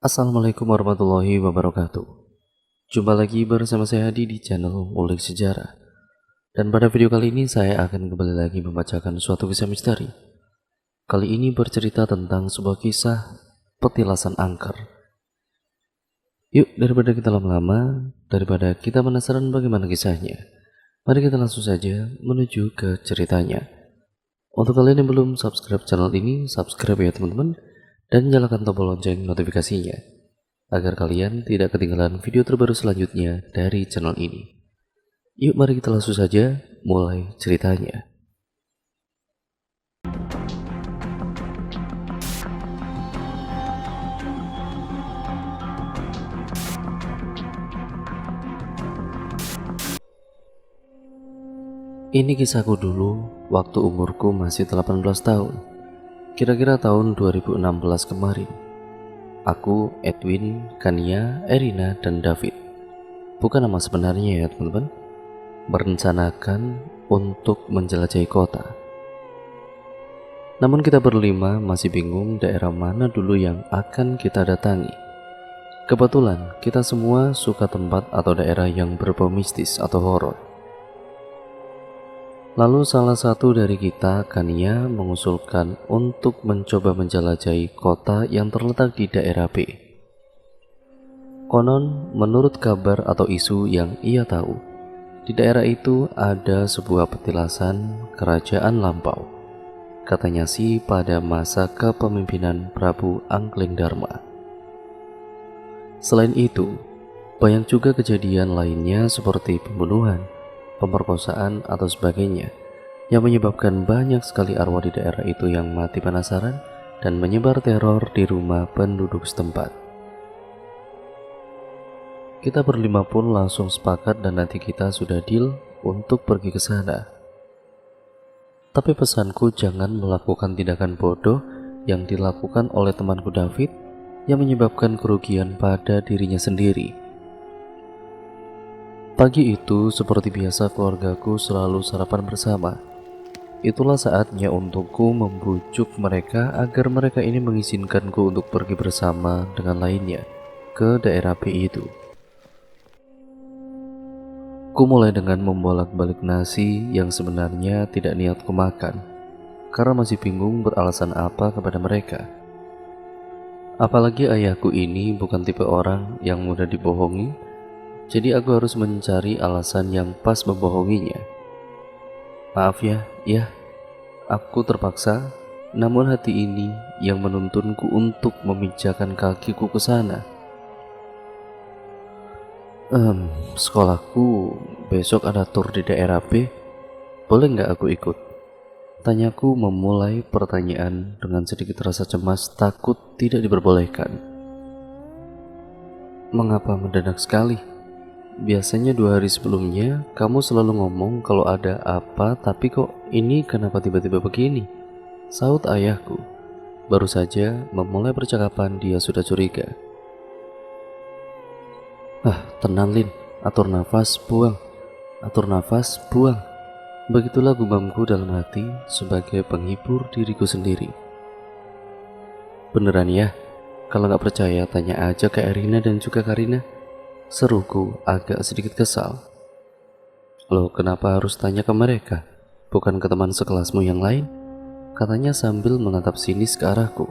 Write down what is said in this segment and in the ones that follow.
Assalamualaikum warahmatullahi wabarakatuh. Jumpa lagi bersama saya Hadi di channel Ngulik Sejarah. Dan pada video kali ini saya akan kembali lagi membacakan suatu kisah misteri. Kali ini bercerita tentang sebuah kisah petilasan angker. Yuk, daripada kita lama-lama, daripada kita penasaran bagaimana kisahnya, mari kita langsung saja menuju ke ceritanya. Untuk kalian yang belum subscribe channel ini, subscribe ya teman-teman, dan nyalakan tombol lonceng notifikasinya agar kalian tidak ketinggalan video terbaru selanjutnya dari channel ini. Yuk mari kita langsung saja mulai ceritanya. Ini kisahku dulu waktu umurku masih 18 tahun. Kira-kira tahun 2016 kemarin. Aku, Edwin, Kania, Erina, dan David, bukan nama sebenarnya ya teman-teman, merencanakan untuk menjelajahi kota. Namun kita berlima masih bingung daerah mana dulu yang akan kita datangi. Kebetulan kita semua suka tempat atau daerah yang berbau mistis atau horor. Lalu salah satu dari kita, Kania, mengusulkan untuk mencoba menjelajahi kota yang terletak di daerah B. Konon, menurut kabar atau isu yang ia tahu, di daerah itu ada sebuah petilasan kerajaan lampau. Katanya sih pada masa kepemimpinan Prabu Anglingdarma. Selain itu, banyak juga kejadian lainnya seperti pembunuhan, pemerkosaan atau sebagainya yang menyebabkan banyak sekali arwah di daerah itu yang mati penasaran dan menyebar teror di rumah penduduk setempat. Kita berlima pun langsung sepakat dan nanti kita sudah deal untuk pergi ke sana. Tapi pesanku jangan melakukan tindakan bodoh yang dilakukan oleh temanku David yang menyebabkan kerugian pada dirinya sendiri. Pagi itu seperti biasa keluargaku selalu sarapan bersama. Itulah saatnya untukku membujuk mereka agar mereka ini mengizinkanku untuk pergi bersama dengan lainnya ke daerah B itu. Ku mulai dengan membolak-balik nasi yang sebenarnya tidak niatku makan karena masih bingung beralasan apa kepada mereka. Apalagi ayahku ini bukan tipe orang yang mudah dibohongi. Jadi aku harus mencari alasan yang pas membohonginya. Maaf ya, aku terpaksa, namun hati ini yang menuntunku untuk memijakan kakiku ke sana. Sekolahku besok ada tur di daerah B, boleh nggak aku ikut? Tanyaku memulai pertanyaan dengan sedikit rasa cemas takut tidak diperbolehkan. Mengapa mendadak sekali? Biasanya 2 hari sebelumnya kamu selalu ngomong kalau ada apa, tapi kok ini kenapa tiba-tiba begini? Saut ayahku. Baru saja memulai percakapan dia sudah curiga. Tenang Lin, atur nafas, buang. Atur nafas, buang. Begitulah gumamku dalam hati sebagai penghibur diriku sendiri. Beneran ya? Kalau nggak percaya tanya aja ke Erina dan juga Karina. Seruku agak sedikit kesal. Loh, kenapa harus tanya ke mereka? Bukan ke teman sekelasmu yang lain? Katanya sambil menatap sinis ke arahku.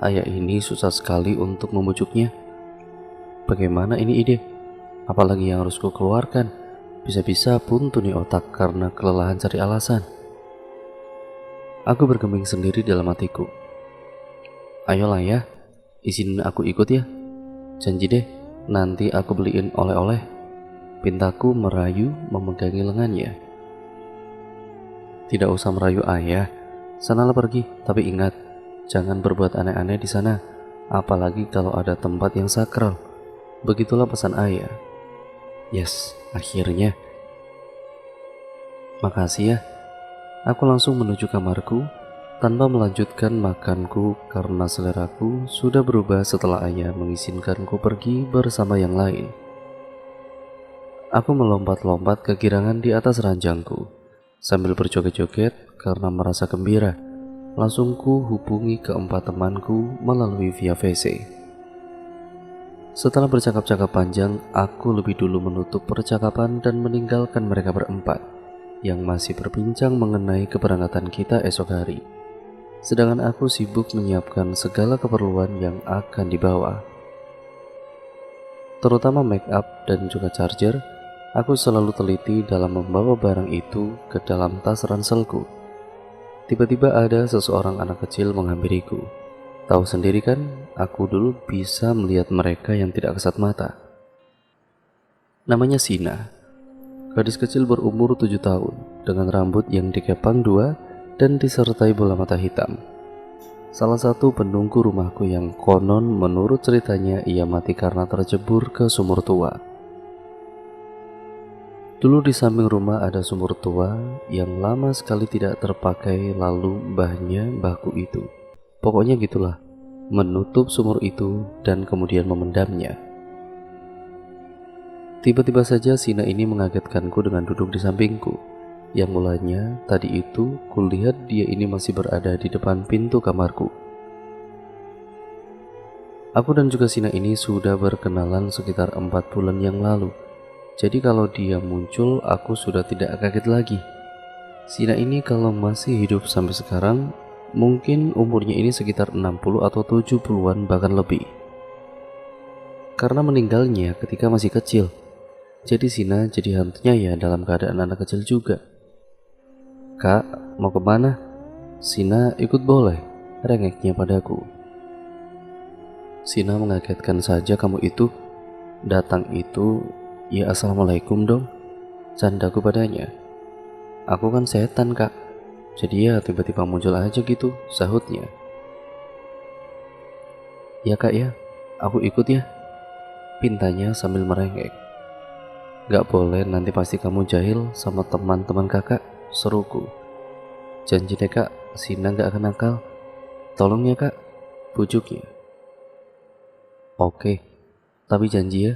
Ayah ini susah sekali untuk membujuknya. Bagaimana ini ide? Apalagi yang harus ku keluarkan? Bisa-bisa buntu nih otak karena kelelahan cari alasan. Aku bergeming sendiri dalam hatiku. Ayolah ya, izinin aku ikut ya. Janji deh, nanti aku beliin oleh-oleh. Pintaku merayu memegangi lengannya. Tidak usah merayu ayah, sanalah pergi. Tapi ingat, jangan berbuat aneh-aneh di sana. Apalagi kalau ada tempat yang sakral. Begitulah pesan ayah. Yes, akhirnya. Makasih ya. Aku langsung menuju kamarku tanpa melanjutkan makanku karena seleraku sudah berubah setelah ayah mengizinkanku pergi bersama yang lain. Aku melompat-lompat kegirangan di atas ranjangku sambil berjoget-joget karena merasa gembira. Langsung ku hubungi keempat temanku melalui via VC. Setelah bercakap-cakap panjang, aku lebih dulu menutup percakapan dan meninggalkan mereka berempat yang masih berbincang mengenai keberangkatan kita esok hari. Sedangkan aku sibuk menyiapkan segala keperluan yang akan dibawa, terutama make up dan juga charger. Aku selalu teliti dalam membawa barang itu ke dalam tas ranselku. Tiba-tiba ada seseorang anak kecil menghampiriku. Tahu sendiri kan, aku dulu bisa melihat mereka yang tidak kasat mata. Namanya Sina, gadis kecil berumur 7 tahun dengan rambut yang dikepang dua dan disertai bola mata hitam. Salah satu penunggu rumahku yang konon menurut ceritanya ia mati karena tercebur ke sumur tua. Dulu di samping rumah ada sumur tua yang lama sekali tidak terpakai, lalu mbahnya mbahku itu, pokoknya gitulah, menutup sumur itu dan kemudian memendamnya. Tiba-tiba saja Sina ini mengagetkanku dengan duduk di sampingku. Yang mulanya tadi itu kulihat dia ini masih berada di depan pintu kamarku. Aku dan juga Sina ini sudah berkenalan sekitar 4 bulan yang lalu. Jadi kalau dia muncul, aku sudah tidak kaget lagi. Sina ini kalau masih hidup sampai sekarang, mungkin umurnya ini sekitar 60 atau 70-an bahkan lebih. Karena meninggalnya ketika masih kecil, jadi Sina jadi hantunya ya dalam keadaan anak kecil juga. "Kak, mau kemana?" "Sina ikut boleh," rengeknya padaku. "Sina, mengagetkan saja kamu itu. Datang itu, ya assalamualaikum dong," candaku padanya. "Aku kan setan kak, jadi ya tiba-tiba muncul aja gitu," sahutnya. "Ya kak ya, aku ikut ya," pintanya sambil merengek. "Gak boleh, nanti pasti kamu jahil sama teman-teman kakak," seruku. "Janji deh kak, Sina gak akan nakal. Tolong ya kak," bujuknya. "Oke, tapi janji ya,"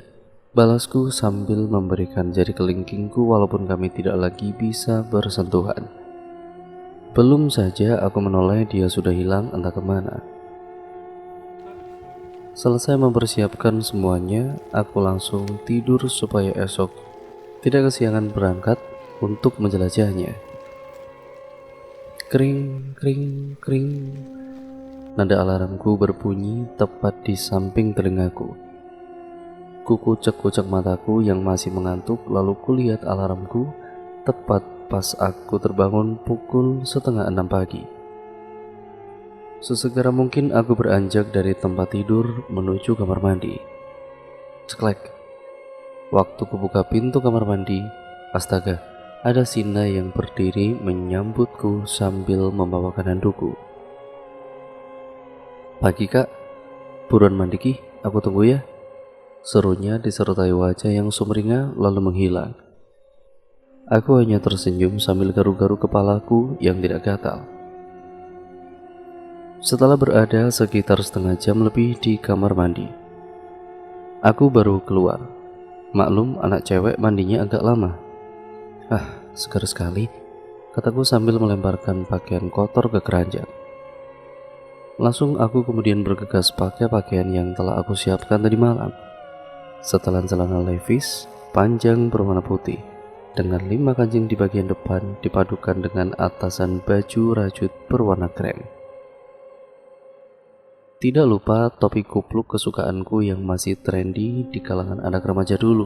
balasku sambil memberikan jari kelingkingku walaupun kami tidak lagi bisa bersentuhan. Belum saja aku menoleh, dia sudah hilang entah kemana. Selesai mempersiapkan semuanya, aku langsung tidur supaya esok tidak kesiangan berangkat untuk menjelajahnya. Kring, kring, kring. Nada alarmku berbunyi tepat di samping telingaku. Kukucek-kucek mataku yang masih mengantuk, lalu kulihat alarmku tepat pas aku terbangun pukul 5:30 pagi. Sesegera mungkin aku beranjak dari tempat tidur menuju kamar mandi. Ceklek. Waktu kubuka pintu kamar mandi, astaga, ada Sina yang berdiri menyambutku sambil membawakan handukku. "Pagi kak, buruan mandi ki, aku tunggu ya," serunya disertai wajah yang sumringah lalu menghilang. Aku hanya tersenyum sambil garu-garu kepalaku yang tidak gatal. Setelah berada sekitar setengah jam lebih di kamar mandi, aku baru keluar. Maklum anak cewek mandinya agak lama. Segar sekali, kataku sambil melemparkan pakaian kotor ke keranjang. Langsung aku kemudian bergegas pakai pakaian yang telah aku siapkan tadi malam. Setelan celana levis panjang berwarna putih dengan 5 kancing di bagian depan dipadukan dengan atasan baju rajut berwarna krem. Tidak lupa topi kupluk kesukaanku yang masih trendy di kalangan anak remaja dulu.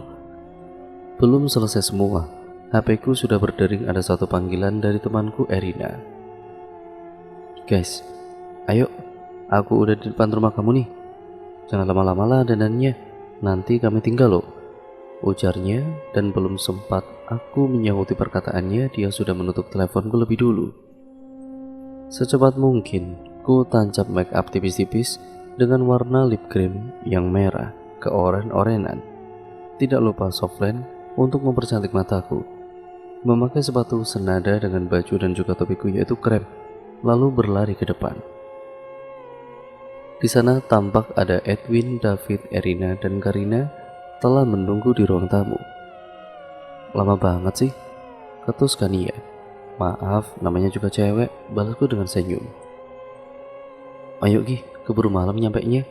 Belum selesai semua, HP-ku sudah berdering ada satu panggilan dari temanku Erina. "Guys, ayo, aku udah di depan rumah kamu nih. Jangan lama-lama lah dandannya, nanti kami tinggal loh," ujarnya, dan belum sempat aku menyahuti perkataannya, dia sudah menutup teleponku lebih dulu. Secepat mungkin, ku tancap make up tipis-tipis dengan warna lip cream yang merah keoren-orenan. Tidak lupa softline untuk mempercantik mataku. Memakai sepatu senada dengan baju dan juga topiku yaitu krem, lalu berlari ke depan. Di sana tampak ada Edwin, David, Erina, dan Karina telah menunggu di ruang tamu. "Lama banget sih," ketus Kania. "Maaf, namanya juga cewek," balasku dengan senyum. Ayo Gi, keburu malam nyampainya.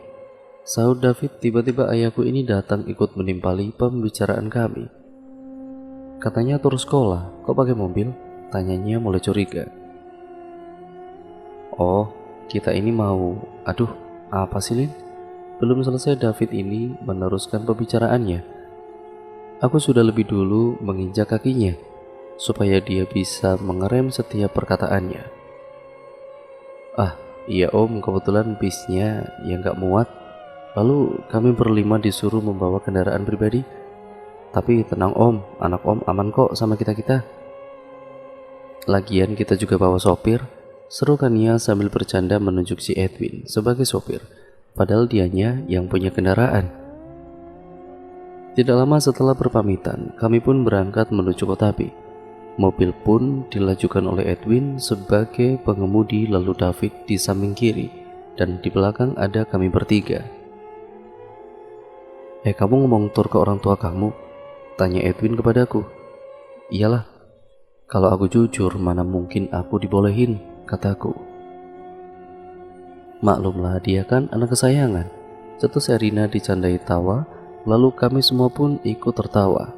Sahut David. Tiba-tiba ayahku ini datang ikut menimpali pembicaraan kami. Katanya tur sekolah, kok pakai mobil? Tanyanya mulai curiga. Oh, kita ini mau... Aduh, apa sih Lin? Belum selesai David ini meneruskan pembicaraannya. Aku sudah lebih dulu menginjak kakinya, supaya dia bisa mengerem setiap perkataannya. Ah, iya om, kebetulan bisnya yang gak muat. Lalu kami berlima disuruh membawa kendaraan pribadi. Tapi tenang om, anak om aman kok sama kita-kita. Lagian kita juga bawa sopir, serukan Nia sambil bercanda menunjuk si Edwin sebagai sopir, padahal dianya yang punya kendaraan. Tidak lama setelah berpamitan, kami pun berangkat menuju kota B. Mobil pun dilajukan oleh Edwin sebagai pengemudi, lalu David di samping kiri, dan di belakang ada kami bertiga. Kamu ngomong tur ke orang tua kamu? Tanya Edwin kepadaku. Iyalah, kalau aku jujur mana mungkin aku dibolehin, kataku. Maklumlah dia kan anak kesayangan, cetus Erina dicandai tawa, lalu kami semua pun ikut tertawa.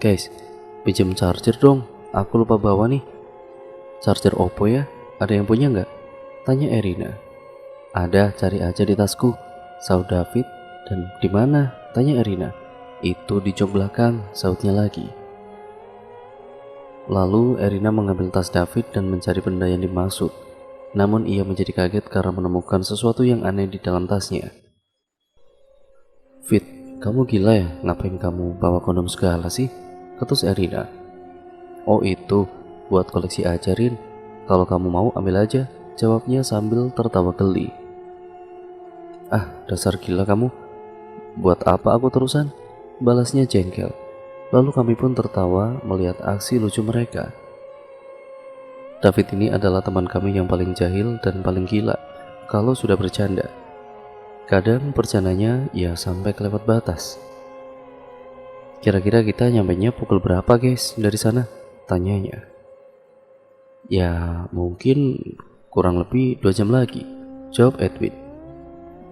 Guys, pinjam charger dong, aku lupa bawa nih. Charger Oppo ya, ada yang punya nggak? Tanya Erina. Ada, cari aja di tasku, sahut David. Dan di mana? Tanya Erina. Itu di jok belakang, sahutnya lagi. Lalu Erina mengambil tas David dan mencari benda yang dimaksud. Namun ia menjadi kaget karena menemukan sesuatu yang aneh di dalam tasnya. Fit, kamu gila ya? Ngapain kamu bawa kondom segala sih? Ketus Erina. Oh itu, buat koleksi aja Rin. Kalau kamu mau ambil aja, jawabnya sambil tertawa geli. Ah, dasar gila kamu. Buat apa aku terusan? Balasnya jengkel. Lalu kami pun tertawa melihat aksi lucu mereka. David ini adalah teman kami yang paling jahil dan paling gila kalau sudah bercanda. Kadang bercandanya ya sampai kelewat batas. Kira-kira kita nyampainya pukul berapa guys dari sana? Tanyanya. Ya mungkin kurang lebih 2 jam lagi, jawab Edwin.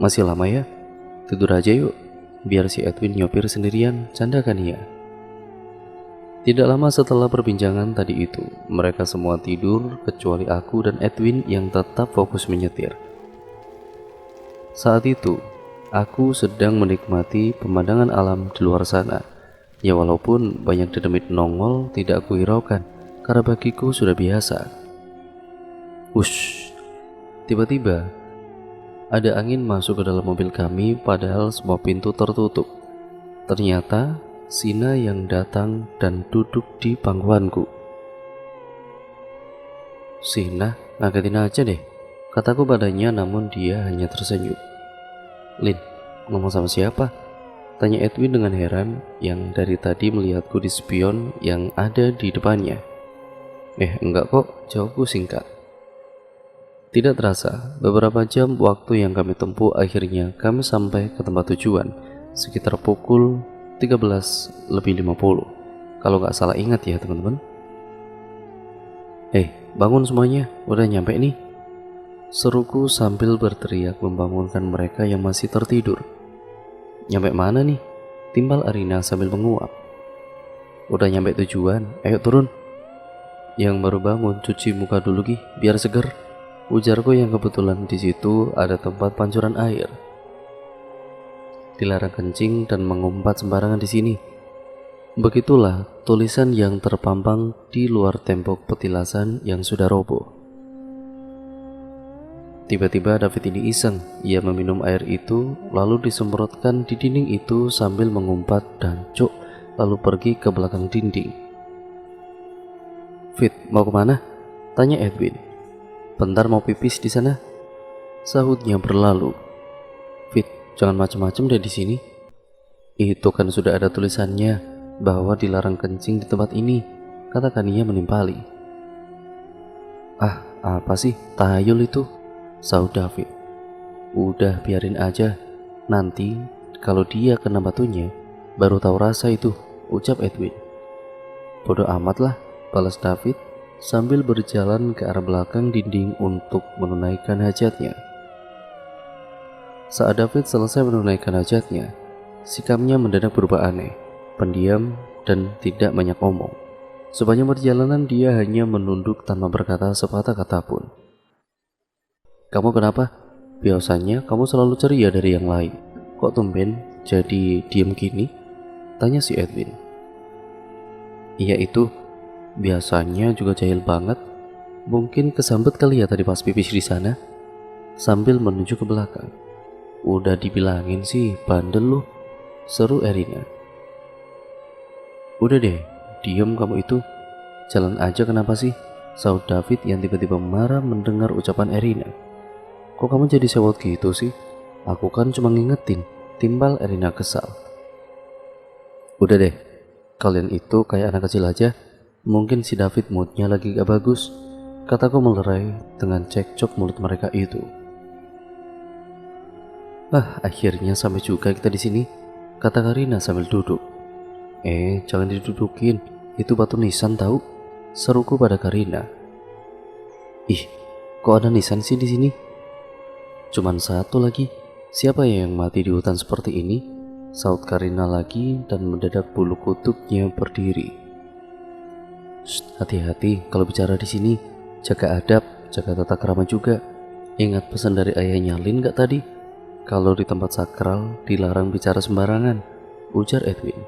Masih lama ya? Tidur aja yuk, biar si Edwin nyopir sendirian, candakan ia. Tidak lama setelah perbincangan tadi itu, mereka semua tidur kecuali aku dan Edwin yang tetap fokus menyetir. Saat itu, aku sedang menikmati pemandangan alam di luar sana. Ya walaupun banyak dedemit nongol tidak aku hiraukan, karena bagiku sudah biasa. Wush, tiba-tiba ada angin masuk ke dalam mobil kami padahal semua pintu tertutup. Ternyata Sina yang datang dan duduk di pangkuanku. Sina, ngagetin aja deh, kataku padanya, namun dia hanya tersenyum. Lin, ngomong sama siapa? Tanya Edwin dengan heran yang dari tadi melihatku di spion yang ada di depannya. Enggak kok, jawabku singkat. Tidak terasa, beberapa jam waktu yang kami tempuh akhirnya kami sampai ke tempat tujuan sekitar pukul 13:50. Kalau nggak salah ingat ya teman-teman. Bangun semuanya, udah nyampe nih. Seruku sambil berteriak membangunkan mereka yang masih tertidur. Nyampe mana nih? Timbal Arina sambil menguap. Udah nyampe tujuan, ayo turun. Yang baru bangun cuci muka dulu Gi, biar seger. Ujarku yang kebetulan di situ ada tempat pancuran air. Dilarang kencing dan mengumpat sembarangan di sini. Begitulah tulisan yang terpampang di luar tembok petilasan yang sudah roboh. Tiba-tiba David ini iseng, ia meminum air itu lalu disemprotkan di dinding itu sambil mengumpat dan cuk, lalu pergi ke belakang dinding. Fit, mau kemana? Tanya Edwin. Bentar mau pipis di sana, sahutnya berlalu. Fit, jangan macem-macem deh di sini. Itu kan sudah ada tulisannya bahwa dilarang kencing di tempat ini, katakan ia menimpali. Ah, apa sih, tahayul itu, sahut David. Udah biarin aja, nanti kalau dia kena batunya baru tahu rasa itu, ucap Edwin. Bodoh amat lah, balas David. sambil berjalan ke arah belakang dinding untuk menunaikan hajatnya. Saat David selesai menunaikan hajatnya, sikapnya mendadak berubah aneh, pendiam, dan tidak banyak omong. Sepanjang perjalanan dia hanya menunduk tanpa berkata sepatah kata pun. "Kamu kenapa? Biasanya kamu selalu ceria dari yang lain. Kok tumben jadi diem gini?" tanya si Edwin. "Iya itu, biasanya juga jahil banget. Mungkin kesambet kali ya tadi pas pipis di sana," sambil menuju ke belakang. "Udah dibilangin sih, bandel lu," seru Erina. "Udah deh, diem kamu itu. Jalan aja kenapa sih?" sahut David yang tiba-tiba marah mendengar ucapan Erina. "Kok kamu jadi sewot gitu sih? Aku kan cuma ngingetin," timbal Erina kesal. "Udah deh, kalian itu kayak anak kecil aja. Mungkin si David moodnya lagi gak bagus," kataku melerai dengan cekcok mulut mereka itu. Akhirnya sampai juga kita di sini," kata Karina sambil duduk. Jangan didudukin, itu batu nisan tahu," seruku pada Karina. "Ih, kok ada nisan sih di sini?" "Cuman satu lagi, siapa ya yang mati di hutan seperti ini?" sahut Karina lagi dan mendadak bulu kutubnya berdiri. "Hati-hati kalau bicara di sini, jaga adab, jaga tata krama juga. Ingat pesan dari ayahnya Lin gak tadi? Kalau di tempat sakral dilarang bicara sembarangan," ujar Edwin.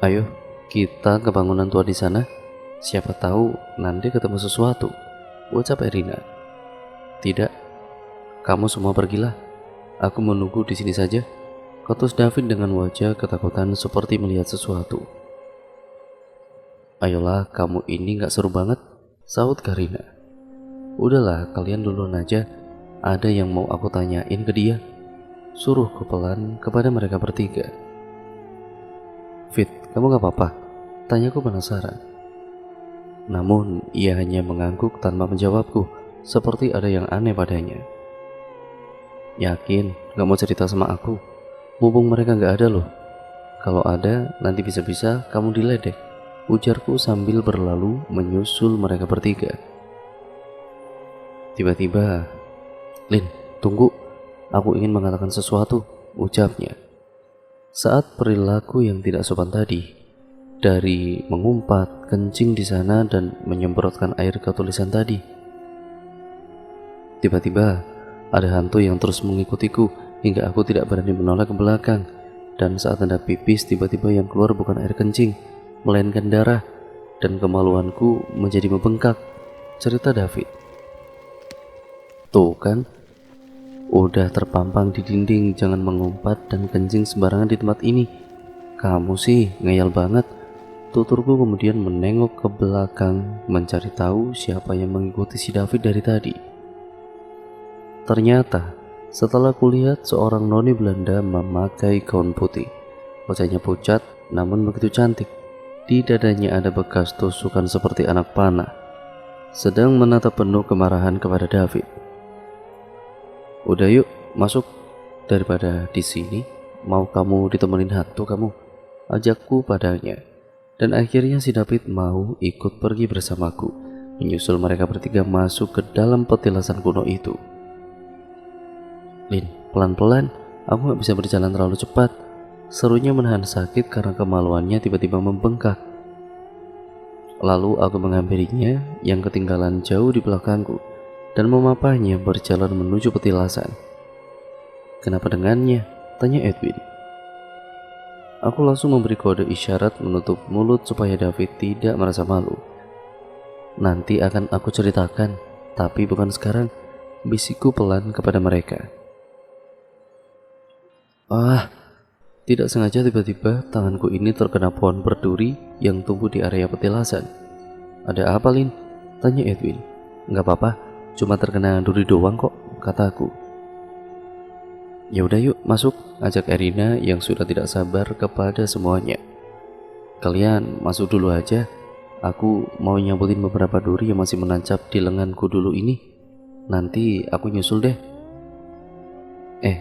"Ayo, kita ke bangunan tua di sana. Siapa tahu nanti ketemu sesuatu," ucap Erina. "Tidak, kamu semua pergilah. Aku menunggu di sini saja," ketus David dengan wajah ketakutan seperti melihat sesuatu. "Ayolah, kamu ini gak seru banget," sahut Karina. "Udahlah, kalian duluan aja. Ada yang mau aku tanyain ke dia," suruhku pelan kepada mereka bertiga. "Fit, kamu gak apa-apa?" tanyaku penasaran. Namun ia hanya mengangguk tanpa menjawabku, seperti ada yang aneh padanya. "Yakin gak mau cerita sama aku? Mumpung mereka gak ada loh. Kalau ada, nanti bisa-bisa kamu diledek," ujarku sambil berlalu menyusul mereka bertiga. Tiba-tiba, "Lin, tunggu, aku ingin mengatakan sesuatu," ucapnya. Saat perilaku yang tidak sopan tadi, dari mengumpat, kencing di sana dan menyemprotkan air ke tulisan tadi. Tiba-tiba, ada hantu yang terus mengikutiku hingga aku tidak berani menoleh ke belakang. Dan saat hendak pipis, tiba-tiba yang keluar bukan air kencing, melainkan darah, dan kemaluanku menjadi membengkak, cerita David. "Tuh kan, udah terpampang di dinding, jangan mengumpat dan kencing sembarangan di tempat ini. Kamu sih ngeyel banget," tuturku kemudian menengok ke belakang mencari tahu siapa yang mengikuti si David dari tadi. Ternyata setelah kulihat seorang noni Belanda memakai gaun putih. Wajahnya pucat namun begitu cantik. Di dadanya ada bekas tusukan seperti anak panah. Sedang menatap penuh kemarahan kepada David. "Udah yuk, masuk. Daripada di sini, mau kamu ditemenin hantu kamu?" ajakku padanya. Dan akhirnya si David mau ikut pergi bersamaku, menyusul mereka bertiga masuk ke dalam petilasan kuno itu. "Lin, pelan-pelan, aku gak bisa berjalan terlalu cepat," serunya menahan sakit karena kemaluannya tiba-tiba membengkak. Lalu aku menghampirinya yang ketinggalan jauh di belakangku dan memapahnya berjalan menuju petilasan. "Kenapa dengannya?" tanya Edwin. Aku langsung memberi kode isyarat menutup mulut supaya David tidak merasa malu. "Nanti akan aku ceritakan, tapi bukan sekarang," bisikku pelan kepada mereka. Tidak sengaja tiba-tiba tanganku ini terkena pohon berduri yang tumbuh di area petilasan. "Ada apa, Lin?" tanya Edwin. "Nggak apa-apa, cuma terkena duri doang kok," kataku. "Ya udah yuk masuk," ajak Erina yang sudah tidak sabar kepada semuanya. "Kalian masuk dulu aja. Aku mau nyambulin beberapa duri yang masih menancap di lenganku dulu ini. Nanti aku nyusul deh."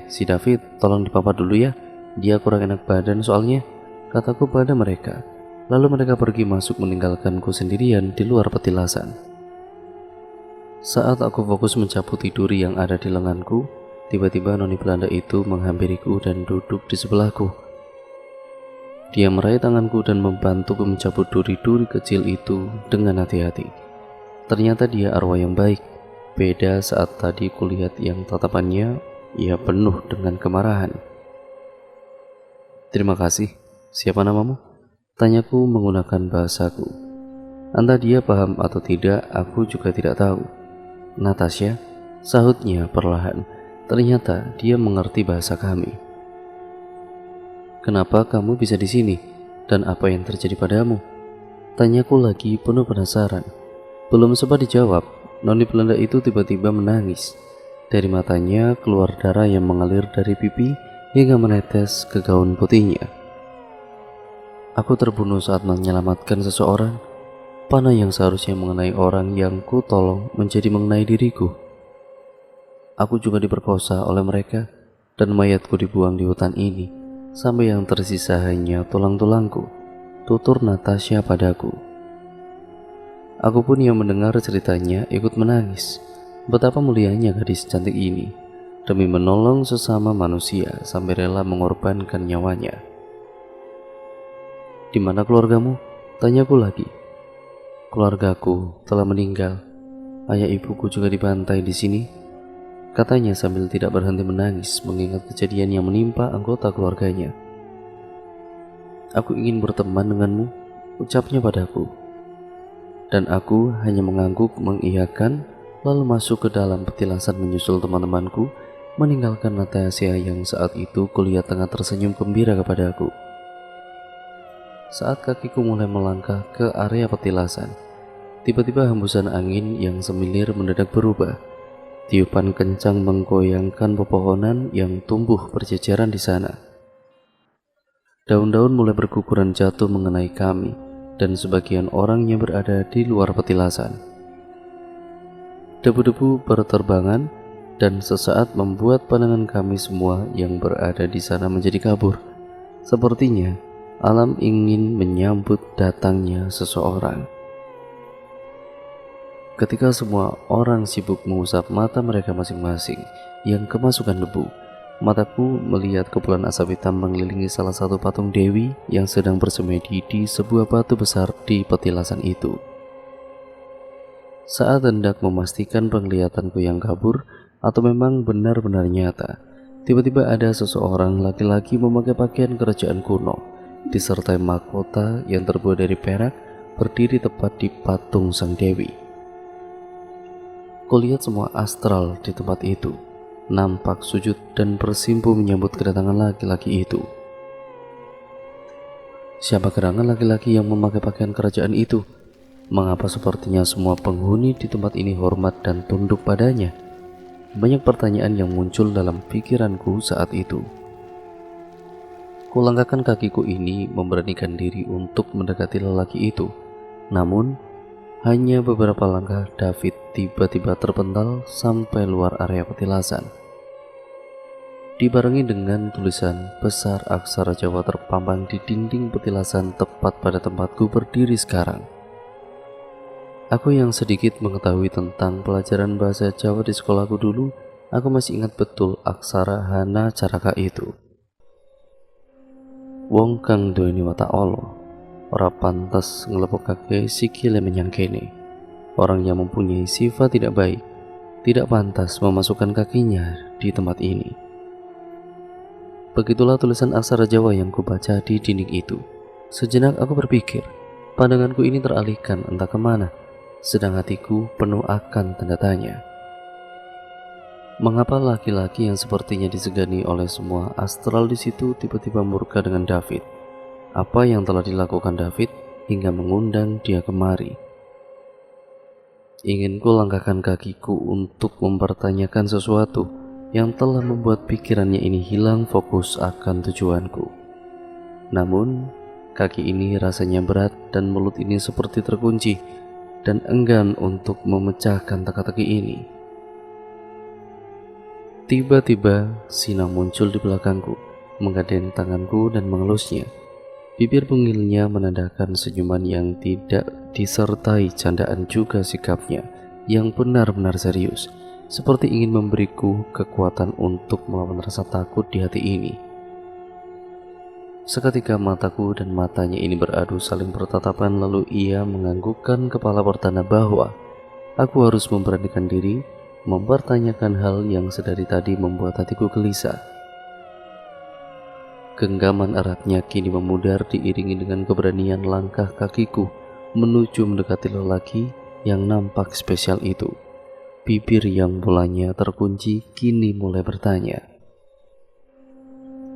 Si David tolong dipapar dulu ya. Dia kurang enak badan soalnya," kataku pada mereka. Lalu mereka pergi masuk meninggalkanku sendirian di luar petilasan. Saat aku fokus mencabuti duri yang ada di lenganku, tiba-tiba noni Belanda itu menghampiriku dan duduk di sebelahku. Dia meraih tanganku dan membantuku mencabut duri-duri kecil itu dengan hati-hati. Ternyata dia arwah yang baik. Beda saat tadi kulihat yang tatapannya ia penuh dengan kemarahan. "Terima kasih. Siapa namamu?" tanyaku menggunakan bahasaku. Entah dia paham atau tidak, aku juga tidak tahu. "Natasha," sahutnya perlahan. Ternyata dia mengerti bahasa kami. "Kenapa kamu bisa di sini? Dan apa yang terjadi padamu?" tanyaku lagi penuh penasaran. Belum sempat dijawab, noni Belanda itu tiba-tiba menangis. Dari matanya keluar darah yang mengalir dari pipi hingga menetes ke gaun putihnya. Aku terbunuh saat menyelamatkan seseorang. Panah yang seharusnya mengenai orang yang ku tolong menjadi mengenai diriku. Aku juga diperkosa oleh mereka, dan mayatku dibuang di hutan ini, sampai yang tersisa hanya tulang-tulangku, tutur Natasha padaku. Aku pun yang mendengar ceritanya ikut menangis. Betapa mulianya gadis cantik ini, demi menolong sesama manusia sampai rela mengorbankan nyawanya. "Di mana keluargamu?" tanyaku lagi. "Keluargaku telah meninggal. Ayah ibuku juga dibantai di sini," katanya sambil tidak berhenti menangis mengingat kejadian yang menimpa anggota keluarganya. "Aku ingin berteman denganmu," ucapnya padaku. Dan aku hanya mengangguk mengiyakan, lalu masuk ke dalam petilasan menyusul teman-temanku, meninggalkan Natasha yang saat itu kulihat tengah tersenyum gembira kepadaku. Saat kakiku mulai melangkah ke area petilasan, tiba-tiba hembusan angin yang semilir mendadak berubah. Tiupan kencang menggoyangkan pepohonan yang tumbuh berjejeran di sana. Daun-daun mulai berguguran jatuh mengenai kami, dan sebagian orang yang berada di luar petilasan. Debu-debu berterbangan dan sesaat membuat pandangan kami semua yang berada di sana menjadi kabur. Sepertinya alam ingin menyambut datangnya seseorang. Ketika semua orang sibuk mengusap mata mereka masing-masing yang kemasukan debu, mataku melihat kepulan asap hitam mengelilingi salah satu patung dewi yang sedang bersemedi di sebuah batu besar di petilasan itu. Saat hendak memastikan penglihatanku yang kabur atau memang benar-benar nyata, tiba-tiba ada seseorang laki-laki memakai pakaian kerajaan kuno, disertai mahkota yang terbuat dari perak, berdiri tepat di patung sang dewi. Kulihat semua astral di tempat itu nampak sujud dan bersimpuh menyambut kedatangan laki-laki itu. Siapa gerangan laki-laki yang memakai pakaian kerajaan itu? Mengapa sepertinya semua penghuni di tempat ini hormat dan tunduk padanya? Banyak pertanyaan yang muncul dalam pikiranku saat itu. Kulangkahkan kakiku ini memberanikan diri untuk mendekati lelaki itu. Namun, hanya beberapa langkah David tiba-tiba terpental sampai luar area petilasan. Dibarengi dengan tulisan besar aksara Jawa terpampang di dinding petilasan tepat pada tempatku berdiri sekarang. Aku yang sedikit mengetahui tentang pelajaran bahasa Jawa di sekolahku dulu, aku masih ingat betul aksara Hana Caraka itu. "Wong kang duweni watak ala, ora pantas nglepokake sikile menyang kene. Orang yang mempunyai sifat tidak baik tidak pantas memasukkan kakinya di tempat ini." Begitulah tulisan aksara Jawa yang kubaca di dinding itu. Sejenak aku berpikir, pandanganku ini teralihkan entah kemana, sedang hatiku penuh akan tanda tanya. Mengapa laki-laki yang sepertinya disegani oleh semua astral di situ tiba-tiba murka dengan David? Apa yang telah dilakukan David hingga mengundang dia kemari? Ingin ku langkahkan kakiku untuk mempertanyakan sesuatu yang telah membuat pikirannya ini hilang fokus akan tujuanku. Namun, kaki ini rasanya berat dan mulut ini seperti terkunci dan enggan untuk memecahkan teka-teki ini. Tiba-tiba, Sina muncul di belakangku, menggadang tanganku dan mengelusnya. Bibir mungilnya menandakan senyuman yang tidak disertai candaan, juga sikapnya yang benar-benar serius, seperti ingin memberiku kekuatan untuk melawan rasa takut di hati ini. Seketika mataku dan matanya ini beradu saling bertatapan, lalu ia menganggukkan kepala bertanda bahwa aku harus memberanikan diri mempertanyakan hal yang sedari tadi membuat hatiku gelisah. Genggaman eratnya kini memudar diiringi dengan keberanian langkah kakiku menuju mendekati lelaki yang nampak spesial itu. Bibir yang mulanya terkunci kini mulai bertanya,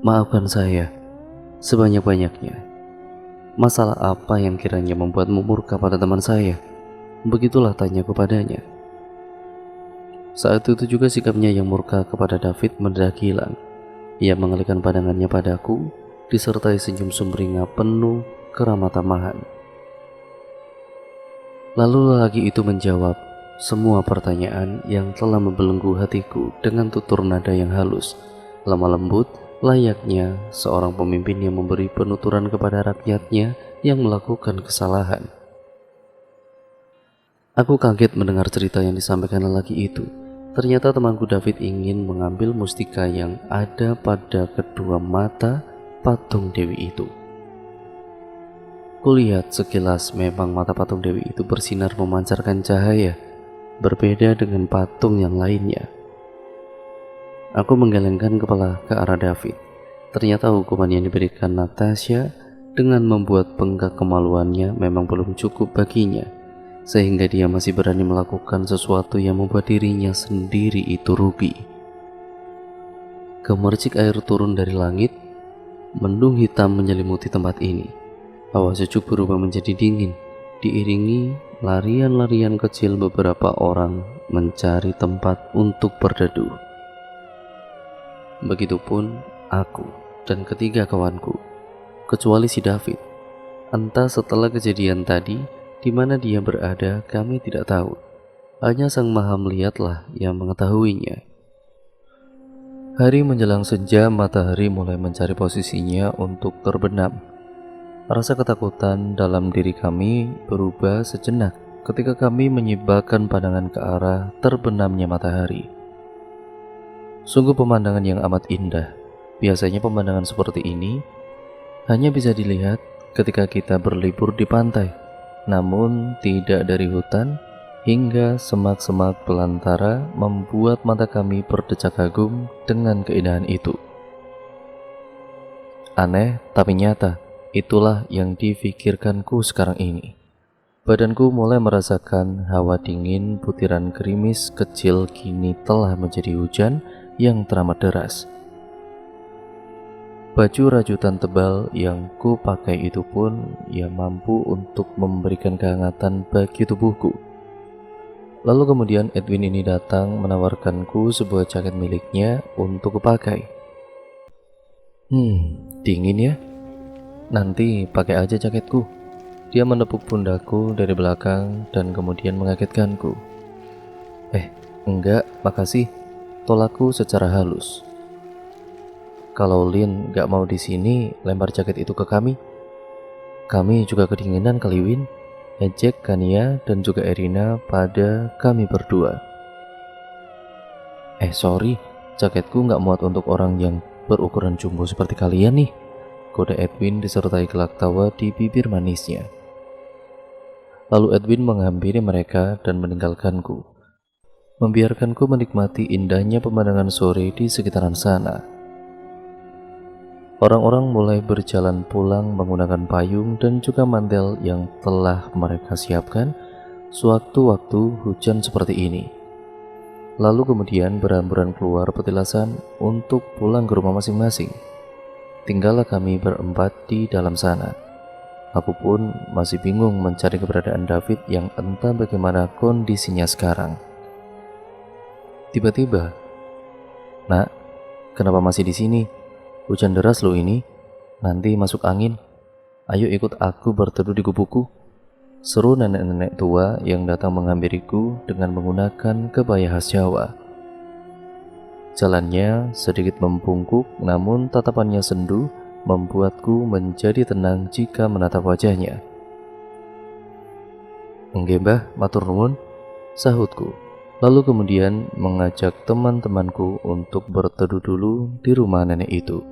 "Maafkan saya sebanyak-banyaknya. Masalah apa yang kiranya membuatmu murka pada teman saya?" Begitulah tanyaku padanya. Saat itu juga sikapnya yang murka kepada David mendadak hilang. Ia mengalihkan pandangannya padaku, disertai senyum sumringah penuh keramah tamahan. Lalu lelaki itu menjawab semua pertanyaan yang telah membelenggu hatiku dengan tutur nada yang halus, lemah lembut, layaknya seorang pemimpin yang memberi penuturan kepada rakyatnya yang melakukan kesalahan. Aku kaget mendengar cerita yang disampaikan lelaki itu. Ternyata temanku David ingin mengambil mustika yang ada pada kedua mata patung Dewi itu. Kulihat sekilas memang mata patung Dewi itu bersinar memancarkan cahaya, berbeda dengan patung yang lainnya. Aku menggelengkan kepala ke arah David. Ternyata hukuman yang diberikan Natasha dengan membuat bengkak kemaluannya memang belum cukup baginya, sehingga dia masih berani melakukan sesuatu yang membuat dirinya sendiri itu rugi. Gemercik air turun dari langit, mendung hitam menyelimuti tempat ini. Hawa sejuk berubah menjadi dingin, diiringi larian-larian kecil beberapa orang mencari tempat untuk berteduh. Begitupun aku dan ketiga kawanku, kecuali si David. Entah setelah kejadian tadi, di mana dia berada kami tidak tahu. Hanya Sang Maha Melihatlah yang mengetahuinya. Hari menjelang senja, matahari mulai mencari posisinya untuk terbenam. Rasa ketakutan dalam diri kami berubah sejenak ketika kami menyibarkan pandangan ke arah terbenamnya matahari. Sungguh pemandangan yang amat indah. Biasanya pemandangan seperti ini hanya bisa dilihat ketika kita berlibur di pantai, namun tidak dari hutan hingga semak-semak belantara membuat mata kami berdecak kagum dengan keindahan itu. Aneh tapi nyata, itulah yang difikirkanku sekarang ini. Badanku mulai merasakan hawa dingin, butiran gerimis kecil kini telah menjadi hujan yang teramat deras. Baju rajutan tebal yang ku pakai itu pun ya mampu untuk memberikan kehangatan bagi tubuhku. Lalu kemudian Edwin ini datang menawarkanku sebuah jaket miliknya untuk kupakai. Dingin ya? Nanti pakai aja jaketku. Dia menepuk pundakku dari belakang dan kemudian mengagetkanku. Enggak, makasih, tolakku secara halus. Kalau Lin gak mau di sini, lempar jaket itu ke kami. Kami juga kedinginan kali, Win. Ejek, Kania, dan juga Erina pada kami berdua. Sorry, jaketku gak muat untuk orang yang berukuran jumbo seperti kalian nih, kode Edwin disertai gelak tawa di bibir manisnya. Lalu Edwin menghampiri mereka dan meninggalkanku, membiarkanku menikmati indahnya pemandangan sore di sekitaran sana. Orang-orang mulai berjalan pulang menggunakan payung dan juga mantel yang telah mereka siapkan sewaktu-waktu hujan seperti ini. Lalu kemudian berhamburan keluar petilasan untuk pulang ke rumah masing-masing. Tinggallah kami berempat di dalam sana. Aku pun masih bingung mencari keberadaan David yang entah bagaimana kondisinya sekarang. Tiba-tiba, "Nak, kenapa masih di sini? Hujan deras loh ini, nanti masuk angin. Ayo ikut aku berteduh di gubukku," seru nenek-nenek tua yang datang menghampiriku dengan menggunakan kebaya khas Jawa. Jalannya sedikit membungkuk, namun tatapannya sendu membuatku menjadi tenang jika menatap wajahnya. "Nggih Mbah, matur nuwun," sahutku. Lalu kemudian mengajak teman-temanku untuk berteduh dulu di rumah nenek itu.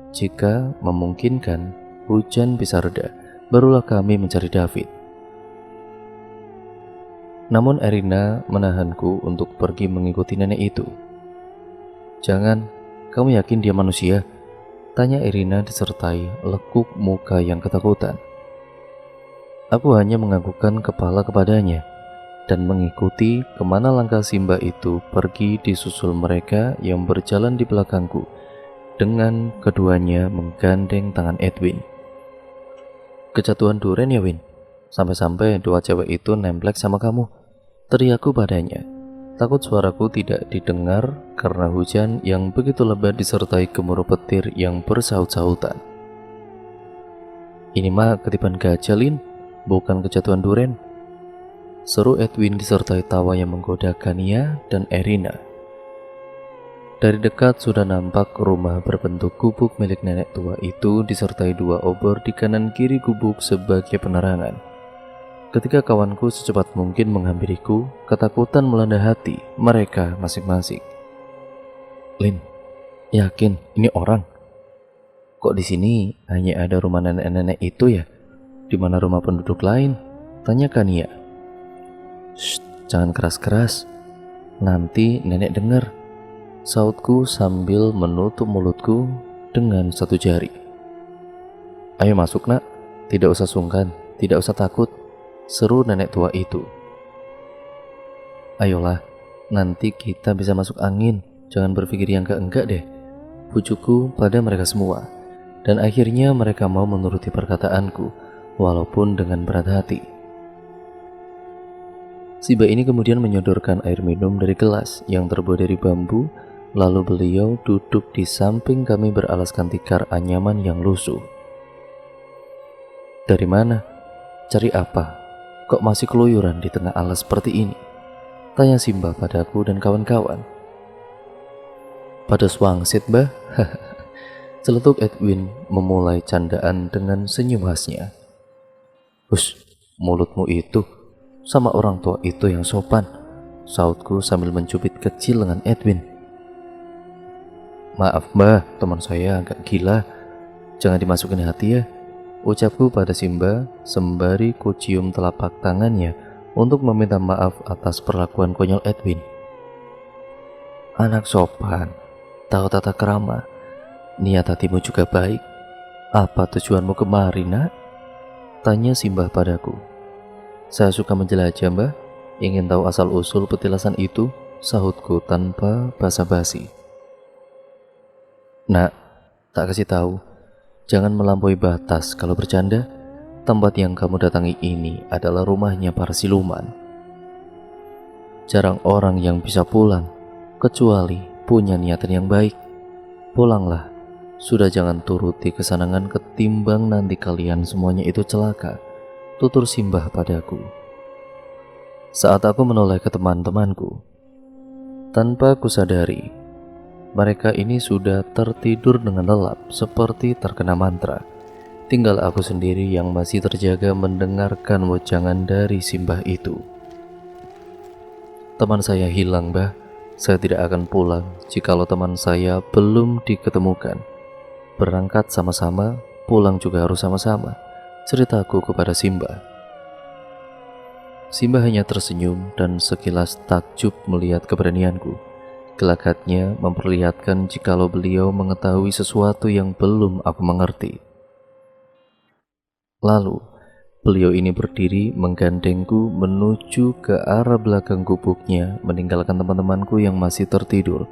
Jika memungkinkan, hujan bisa reda, barulah kami mencari David. Namun Erina menahanku untuk pergi mengikuti nenek itu. "Jangan, kamu yakin dia manusia?" tanya Erina disertai lekuk muka yang ketakutan. Aku hanya menganggukkan kepala kepadanya dan mengikuti kemana langkah Simba itu pergi disusul mereka yang berjalan di belakangku dengan keduanya menggandeng tangan Edwin. "Kejatuhan duren ya Win? Sampai-sampai dua cewek itu nemplek sama kamu," teriakku padanya. Takut suaraku tidak didengar karena hujan yang begitu lebat disertai gemuruh petir yang bersaut-sautan. "Ini mah ketiban gajah Lin, bukan kejatuhan duren," seru Edwin disertai tawa yang menggoda Kania dan Erina. Dari dekat sudah nampak rumah berbentuk gubuk milik nenek tua itu disertai dua obor di kanan kiri gubuk sebagai penerangan. Ketika kawanku secepat mungkin menghampiriku, ketakutan melanda hati mereka masing-masing. "Lin, yakin ini orang? Kok di sini hanya ada rumah nenek-nenek itu ya? Di mana rumah penduduk lain?" tanya Kania. "Shh, jangan keras-keras, nanti nenek dengar," sautku sambil menutup mulutku dengan satu jari. "Ayo masuk nak, tidak usah sungkan, tidak usah takut," seru nenek tua itu. "Ayolah, nanti kita bisa masuk angin, jangan berpikir yang enggak deh," bujukku pada mereka semua. Dan akhirnya mereka mau menuruti perkataanku, walaupun dengan berat hati. Simba ini kemudian menyodorkan air minum dari gelas yang terbuat dari bambu. Lalu beliau duduk di samping kami beralaskan tikar anyaman yang lusuh. "Dari mana? Cari apa? Kok masih keluyuran di tengah alas seperti ini?" tanya Simba padaku dan kawan-kawan. "Pada swangsit Mbah," celetuk Edwin memulai candaan dengan senyum khasnya. "Hus, mulutmu itu sama orang tua itu yang sopan," sautku sambil mencubit kecil lengan Edwin. "Maaf Mbah, teman saya agak gila, jangan dimasukin hati ya," ucapku pada Simba sembari kucium telapak tangannya untuk meminta maaf atas perlakuan konyol Edwin. "Anak sopan, tahu tata krama, niat hatimu juga baik. Apa tujuanmu kemari nak?" tanya Simba padaku. "Saya suka menjelajah Mbah, ingin tahu asal-usul petilasan itu," sahutku tanpa basa-basi. "Nak, tak kasih tahu, jangan melampaui batas kalau bercanda. Tempat yang kamu datangi ini adalah rumahnya para siluman. Jarang orang yang bisa pulang, kecuali punya niatan yang baik. Pulanglah, sudah jangan turuti kesenangan ketimbang nanti kalian semuanya itu celaka," tutur Simba padaku. Saat aku menoleh ke teman-temanku, tanpa kusadari, mereka ini sudah tertidur dengan lelap seperti terkena mantra. Tinggal aku sendiri yang masih terjaga mendengarkan wejangan dari Simba itu. "Teman saya hilang Mbah, saya tidak akan pulang jikalau teman saya belum diketemukan. Berangkat sama-sama, pulang juga harus sama-sama," ceritaku kepada Simba. Simba hanya tersenyum dan sekilas takjub melihat keberanianku. Gelagatnya memperlihatkan jikalau beliau mengetahui sesuatu yang belum aku mengerti. Lalu, beliau ini berdiri menggandengku menuju ke arah belakang gubuknya, meninggalkan teman-temanku yang masih tertidur.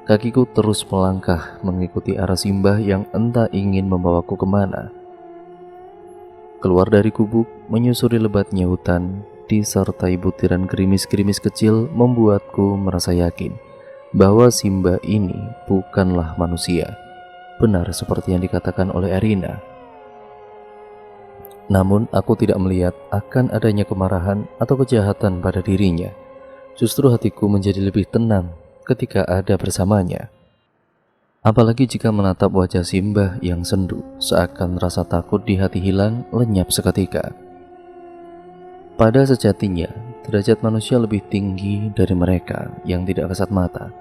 Kakiku terus melangkah mengikuti arah Simba yang entah ingin membawaku kemana. Keluar dari gubuk, menyusuri lebatnya hutan, disertai butiran gerimis-gerimis kecil membuatku merasa yakin bahwa Simba ini bukanlah manusia, benar seperti yang dikatakan oleh Erina. Namun aku tidak melihat akan adanya kemarahan atau kejahatan pada dirinya. Justru hatiku menjadi lebih tenang ketika ada bersamanya. Apalagi jika menatap wajah Simbah yang sendu, seakan rasa takut di hati hilang lenyap seketika. Pada sejatinya, derajat manusia lebih tinggi dari mereka yang tidak kasat mata.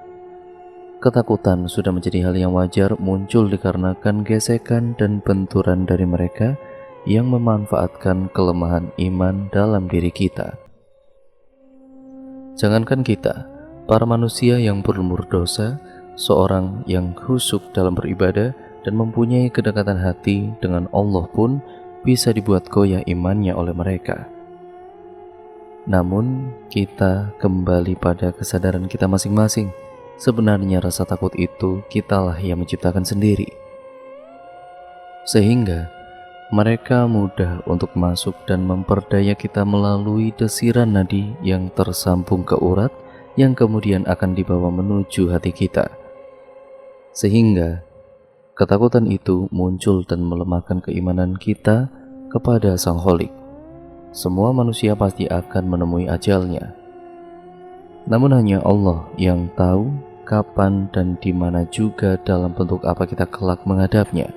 Ketakutan sudah menjadi hal yang wajar muncul dikarenakan gesekan dan benturan dari mereka yang memanfaatkan kelemahan iman dalam diri kita. Jangankan kita, para manusia yang berlumur dosa, seorang yang khusyuk dalam beribadah dan mempunyai kedekatan hati dengan Allah pun bisa dibuat goyah imannya oleh mereka. Namun, kita kembali pada kesadaran kita masing-masing. Sebenarnya rasa takut itu kitalah yang menciptakan sendiri. Sehingga mereka mudah untuk masuk dan memperdaya kita melalui desiran nadi yang tersambung ke urat yang kemudian akan dibawa menuju hati kita. Sehingga ketakutan itu muncul dan melemahkan keimanan kita kepada Sang Kholik. Semua manusia pasti akan menemui ajalnya. Namun hanya Allah yang tahu kapan dan di mana juga dalam bentuk apa kita kelak menghadapnya.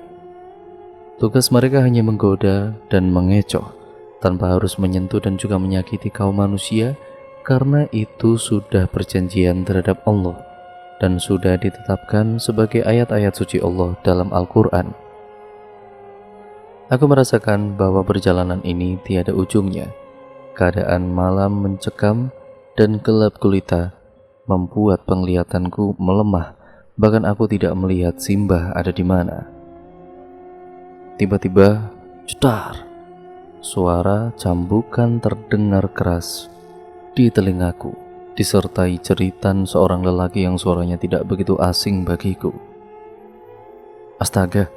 Tugas mereka hanya menggoda dan mengecoh tanpa harus menyentuh dan juga menyakiti kaum manusia, karena itu sudah perjanjian terhadap Allah dan sudah ditetapkan sebagai ayat-ayat suci Allah dalam Al-Quran. Aku merasakan bahwa perjalanan ini tiada ujungnya. Keadaan malam mencekam dan gelap gulita membuat penglihatanku melemah, bahkan aku tidak melihat Simbah ada di mana. Tiba-tiba, cetar, suara cambukan terdengar keras di telingaku, disertai jeritan seorang lelaki yang suaranya tidak begitu asing bagiku. Astaga,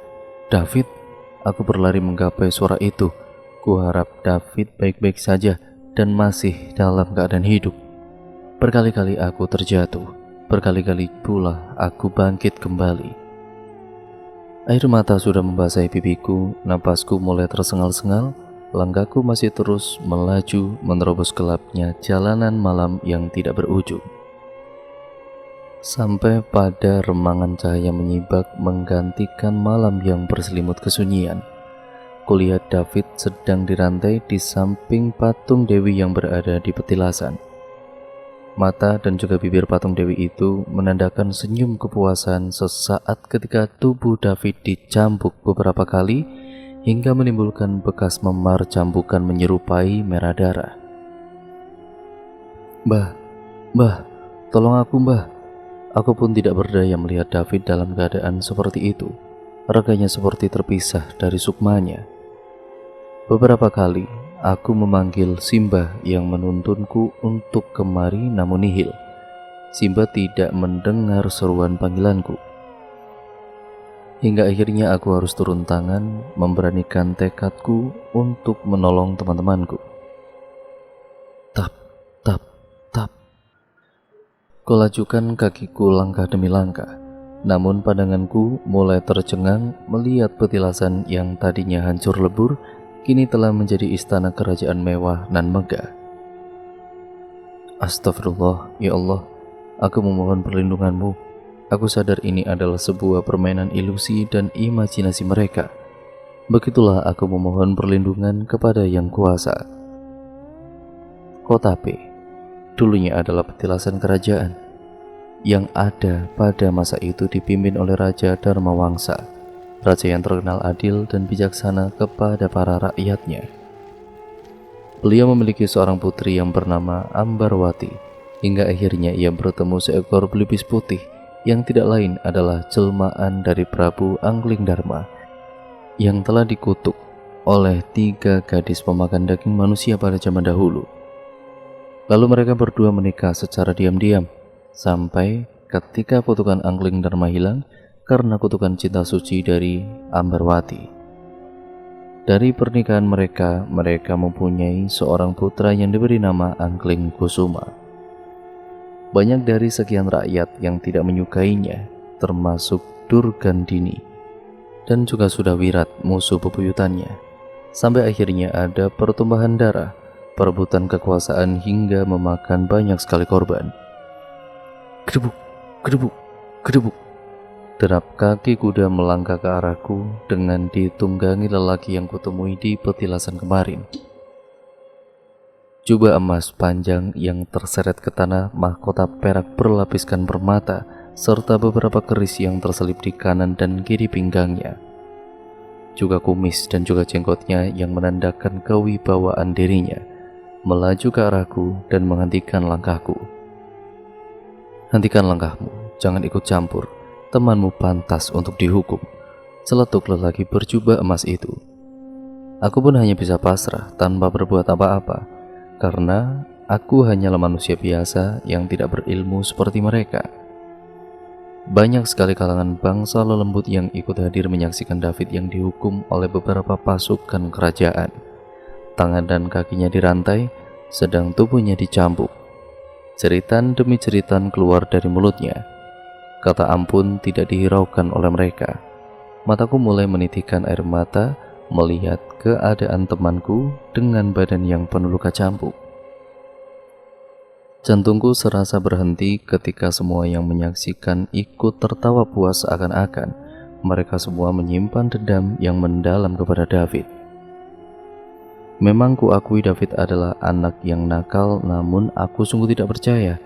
David! Aku berlari menggapai suara itu. Kuharap David baik-baik saja dan masih dalam keadaan hidup. Berkali-kali aku terjatuh, berkali-kali pula aku bangkit kembali. Air mata sudah membasahi pipiku, napasku mulai tersengal-sengal, langkahku masih terus melaju menerobos gelapnya jalanan malam yang tidak berujung. Sampai pada remangan cahaya menyibak menggantikan malam yang berselimut kesunyian. Kulihat David sedang dirantai di samping patung Dewi yang berada di petilasan. Mata dan juga bibir patung Dewi itu menandakan senyum kepuasan sesaat ketika tubuh David dicambuk beberapa kali hingga menimbulkan bekas memar cambukan menyerupai merah darah. Mbah, tolong aku, Mbah. Aku pun tidak berdaya melihat David dalam keadaan seperti itu. Raganya seperti terpisah dari sukmanya. Beberapa kali aku memanggil Simbah yang menuntunku untuk kemari, namun nihil. Simbah tidak mendengar seruan panggilanku. Hingga akhirnya aku harus turun tangan memberanikan tekadku untuk menolong teman-temanku. Tap, tap, tap. Kulajukan kakiku langkah demi langkah, namun pandanganku mulai tercengang melihat petilasan yang tadinya hancur lebur kini telah menjadi istana kerajaan mewah nan megah. Astagfirullah, ya Allah, aku memohon perlindunganmu. Aku sadar ini adalah sebuah permainan ilusi dan imajinasi mereka. Begitulah aku memohon perlindungan kepada Yang Kuasa. Kota P dulunya adalah petilasan kerajaan yang ada pada masa itu dipimpin oleh Raja Dharmawangsa, raja yang terkenal adil dan bijaksana kepada para rakyatnya. Beliau memiliki seorang putri yang bernama Ambarwati, hingga akhirnya ia bertemu seekor belibis putih yang tidak lain adalah jelmaan dari Prabu Anglingdarma yang telah dikutuk oleh 3 gadis pemakan daging manusia pada zaman dahulu. Lalu mereka berdua menikah secara diam-diam, sampai ketika kutukan Anglingdarma hilang karena kutukan cinta suci dari Ambarwati. Dari pernikahan mereka mempunyai seorang putra yang diberi nama Anglingkusuma. Banyak dari sekian rakyat yang tidak menyukainya, termasuk Durgandini, dan juga Sudawirat, musuh bebuyutannya. Sampai akhirnya ada pertumbuhan darah, perebutan kekuasaan hingga memakan banyak sekali korban. Gedebuk, gedebuk, gedebuk. Derap kaki kuda melangkah ke arahku dengan ditunggangi lelaki yang kutemui di petilasan kemarin. Jubah emas panjang yang terseret ke tanah, mahkota perak berlapiskan permata, serta beberapa keris yang terselip di kanan dan kiri pinggangnya. Juga kumis dan juga jenggotnya yang menandakan kewibawaan dirinya, melaju ke arahku dan menghentikan langkahku. "Hentikan langkahmu, jangan ikut campur. Temanmu pantas untuk dihukum," celetuk lelaki berjubah emas itu. Aku pun hanya bisa pasrah tanpa berbuat apa-apa, karena aku hanyalah manusia biasa yang tidak berilmu seperti mereka. Banyak sekali kalangan bangsa lelembut yang ikut hadir menyaksikan David yang dihukum oleh beberapa pasukan kerajaan. Tangan dan kakinya dirantai, sedang tubuhnya dicambuk. Jeritan demi jeritan keluar dari mulutnya. Kata ampun tidak dihiraukan oleh mereka. Mataku mulai menitikkan air mata melihat keadaan temanku dengan badan yang penuh luka cambuk. Jantungku serasa berhenti ketika semua yang menyaksikan ikut tertawa puas seakan-akan mereka semua menyimpan dendam yang mendalam kepada David. Memang kuakui David adalah anak yang nakal, namun aku sungguh tidak percaya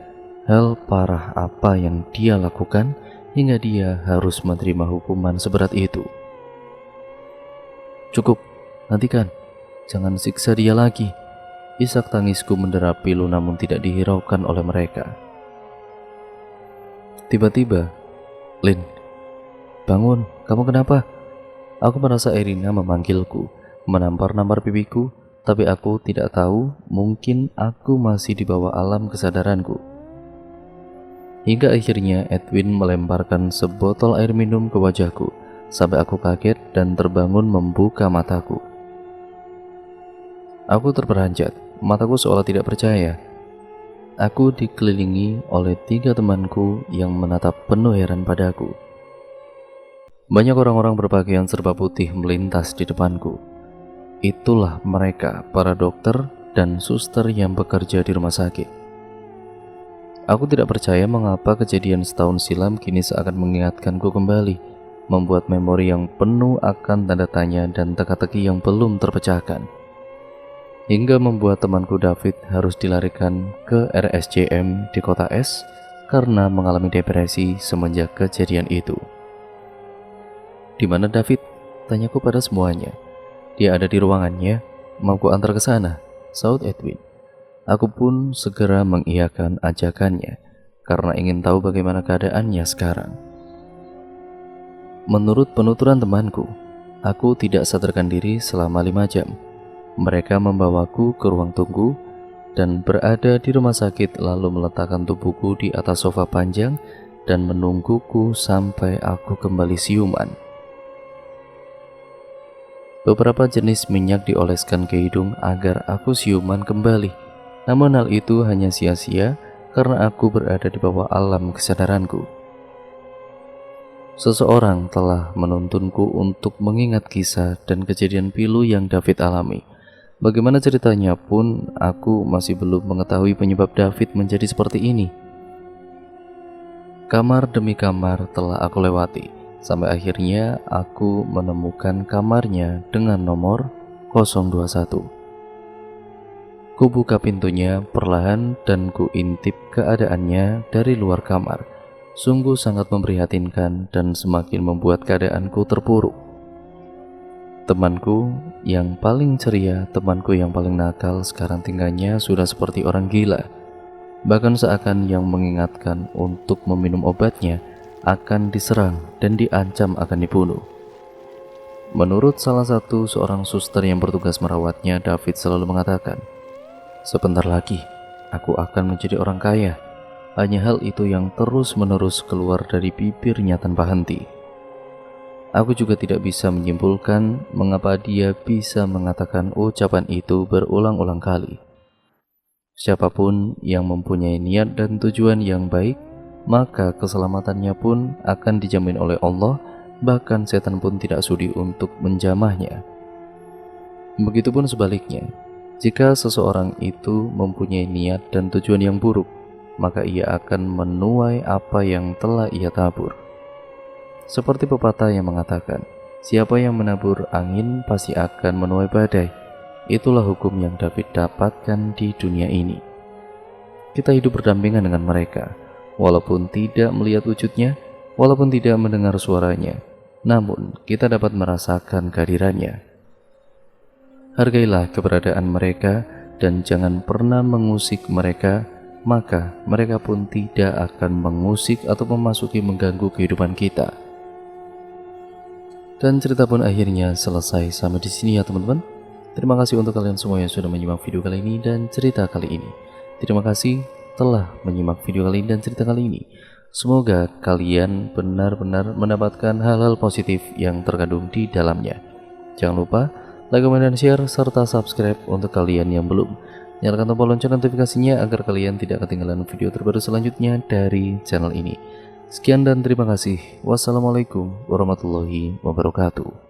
hal parah apa yang dia lakukan hingga dia harus menerima hukuman seberat itu. "Cukup, hentikan, jangan siksa dia lagi." Isak tangisku menderap pilu namun tidak dihiraukan oleh mereka. Tiba-tiba, "Lin, bangun, kamu kenapa?" Aku merasa Irina memanggilku, menampar-nampar pipiku, tapi aku tidak tahu, mungkin aku masih di bawah alam kesadaranku. Hingga akhirnya Edwin melemparkan sebotol air minum ke wajahku, sampai aku kaget dan terbangun membuka mataku. Aku terperanjat, mataku seolah tidak percaya. Aku dikelilingi oleh 3 temanku yang menatap penuh heran padaku. Banyak orang-orang berpakaian serba putih melintas di depanku. Itulah mereka, para dokter dan suster yang bekerja di rumah sakit. Aku tidak percaya mengapa kejadian setahun silam kini seakan mengingatkanku kembali, membuat memori yang penuh akan tanda tanya dan teka-teki yang belum terpecahkan. Hingga membuat temanku David harus dilarikan ke RSJM di kota S karena mengalami depresi semenjak kejadian itu. "Di mana David?" tanyaku pada semuanya. "Dia ada di ruangannya, mau ku antar ke sana," saut Edwin. Aku pun segera mengiyakan ajakannya karena ingin tahu bagaimana keadaannya sekarang. Menurut penuturan temanku, aku tidak sadarkan diri selama 5 jam. Mereka membawaku ke ruang tunggu dan berada di rumah sakit, lalu meletakkan tubuhku di atas sofa panjang dan menungguku sampai aku kembali siuman. Beberapa jenis minyak dioleskan ke hidung agar aku siuman kembali. Namun hal itu hanya sia-sia karena aku berada di bawah alam kesadaranku. Seseorang telah menuntunku untuk mengingat kisah dan kejadian pilu yang David alami. Bagaimana ceritanya pun aku masih belum mengetahui penyebab David menjadi seperti ini. Kamar demi kamar telah aku lewati, sampai akhirnya aku menemukan kamarnya dengan nomor 021. Ku buka pintunya perlahan dan ku intip keadaannya dari luar kamar. Sungguh sangat memprihatinkan dan semakin membuat keadaanku terpuruk. Temanku yang paling ceria, temanku yang paling nakal, sekarang tingkahnya sudah seperti orang gila. Bahkan seakan yang mengingatkan untuk meminum obatnya akan diserang dan diancam akan dibunuh. Menurut salah satu seorang suster yang bertugas merawatnya, David selalu mengatakan, "Sebentar lagi, aku akan menjadi orang kaya." Hanya hal itu yang terus-menerus keluar dari bibirnya tanpa henti. Aku juga tidak bisa menyimpulkan mengapa dia bisa mengatakan ucapan itu berulang-ulang kali. Siapapun yang mempunyai niat dan tujuan yang baik, maka keselamatannya pun akan dijamin oleh Allah, bahkan setan pun tidak sudi untuk menjamahnya. Begitupun sebaliknya, jika seseorang itu mempunyai niat dan tujuan yang buruk, maka ia akan menuai apa yang telah ia tabur. Seperti pepatah yang mengatakan, siapa yang menabur angin pasti akan menuai badai. Itulah hukum yang David dapatkan di dunia ini. Kita hidup berdampingan dengan mereka, walaupun tidak melihat wujudnya, walaupun tidak mendengar suaranya, namun kita dapat merasakan kehadirannya. Hargailah keberadaan mereka dan jangan pernah mengusik mereka, maka mereka pun tidak akan mengusik atau mengganggu kehidupan kita. Dan cerita pun akhirnya selesai sampai di sini ya teman-teman. Terima kasih untuk kalian semua yang sudah menyimak video kali ini dan cerita kali ini. Terima kasih telah menyimak video kali ini dan cerita kali ini. Semoga kalian benar-benar mendapatkan hal-hal positif yang terkandung di dalamnya. Jangan lupa like, comment, dan share, serta subscribe untuk kalian yang belum. Nyalakan tombol lonceng notifikasinya agar kalian tidak ketinggalan video terbaru selanjutnya dari channel ini. Sekian dan terima kasih. Wassalamualaikum warahmatullahi wabarakatuh.